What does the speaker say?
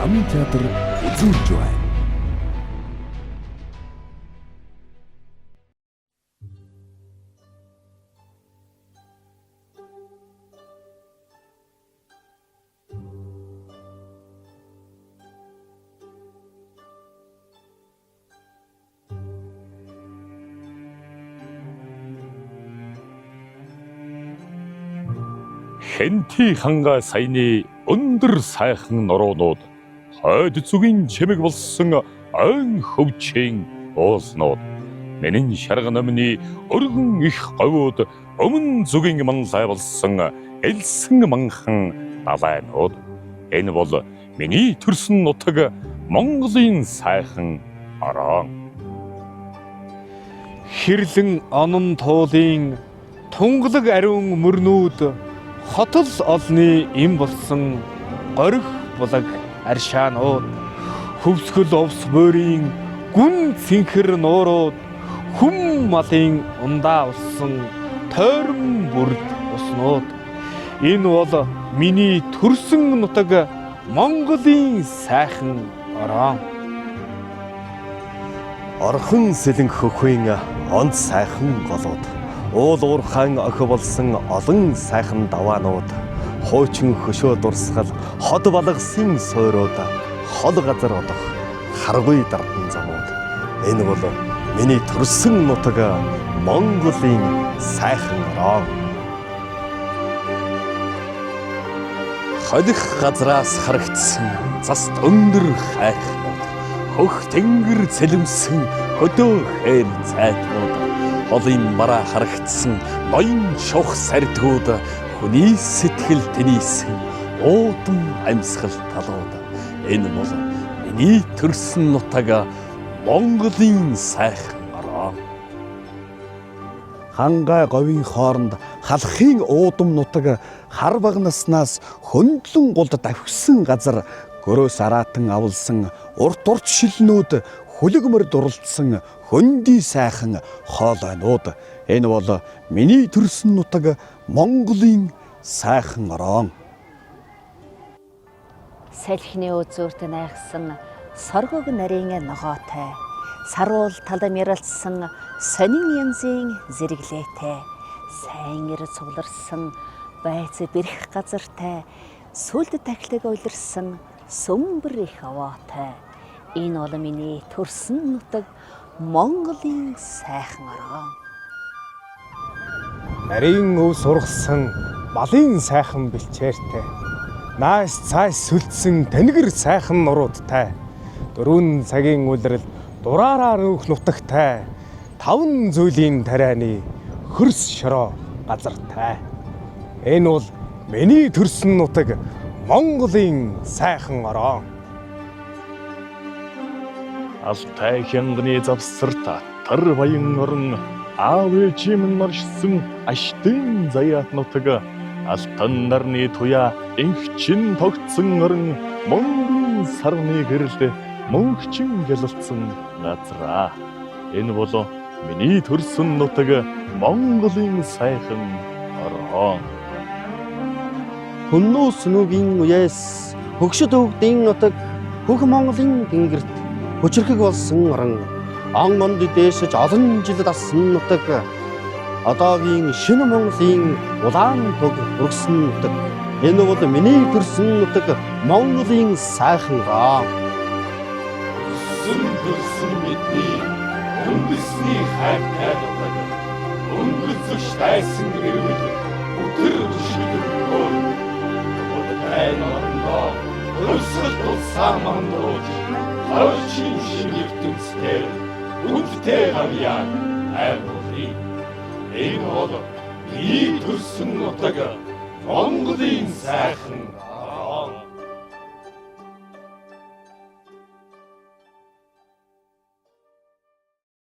Амын театр үзүүлж байна. Хэнти ханга саяны өндөр сайхан нуруунууд хойд зүгийн чимэг болсон ан хөвчийн ууснууд миний шарган өмнө өргөн их говьуд өмнө зүгийн манлай болсон элсэн манхан далайнууд энэ бол миний төрсөн нутаг Монголын сайхан орон хэрлэн онон туулын тунгалаг ариун мөрнүүд хотол олны им болсон горих булаг аршаанууд хөвсгөл овс морийн гүн цэнхэр нуурууд хүм малын ундаа болсон тойрон бүрд уснууд энэ бол миний төрсөн нутаг Монголын сайхан орон Орхон сэлэн хөхвийн онц сайхан голууд уул уурхайн охи болсон олон сайхан даваанууд хуучин хөшөө дурсгал ход балгасын сойрууд хол газар одох харгүй дардан замууд энэ бол миний төрсөн нутаг Монголын сайхан орон холих газраас харагдсан заст өндөр хайхнууд хөх тэнгэр цэлэмсэн хөдөө хээр цайтнууд холын мараа харагдсан ноён шух сардгууд хүний сэтгэл тэнийсэн уудам амьсгал талууд энэ бол миний төрсөн нутаг Монголын сайхан орон хангай говийн хооронд халахын уудам нутаг хар багнаснаас хөндлөн гулд давхсан газар гөрөөс араатан авалсан урт шилнүүд хүлэгмэр дурлцсан хөндөй сайхан хоолойнууд энэ бол миний төрсөн нутаг Монголын сайхан орон салхины үзүүрт найхсан соргог нарийн ногоотой саруул талам яралцсан сонин янзын зэрэглээтэй сайн ир цугларсан байц бэрх газартай сүлд тахлыг улирсан сүмбэр их аваатай энэ бол миний төрсөн нутаг Монголын сайхан орон нарийн өв сургасан малын сайхан бэлчээртэй нааш цааш сүлдсэн тэнгэр сайхан нуруудтай дөрвөн цагийн үлрэл дураараа нүүх нутагтай таван зүйлийн тарианы хөрс шороо газартай энэ бол миний төрсөн нутаг Монголын сайхан орон Алтай хянганы завсарта тар баян орон аав ээжийн маршсан аштын заяат нутаг алтан нарны туяа инхчин тогтсон орон Монголын сарны гэрэлд мөнхчин гэлэлцсэн газраа энэ бол миний төрсөн нутаг Монголын сайхан орон Хүннүүс нүгийн үеэс хөгшөд өвгдийн нутаг хөх Монголын тэнгэрт хүчрхэг болсон орон он монд дээшж олон жил дасан нутаг одоогийн шинэ Монголын улаан туг өргсөн нутаг энэ бол миний төрсөн нутаг Монголын сайхан орон Сүндэрсэн бидний үндэсний хайртай нутаг өнгөцөж тайсан гэрвэл өтөр шилбэгөө энэ орондоо өрсгөл тулсаа мандууж хойчин шин ертөнцтэй үндтэй гавьяа аймагын энэ бол миний төрсөн нутаг Монголын сайхан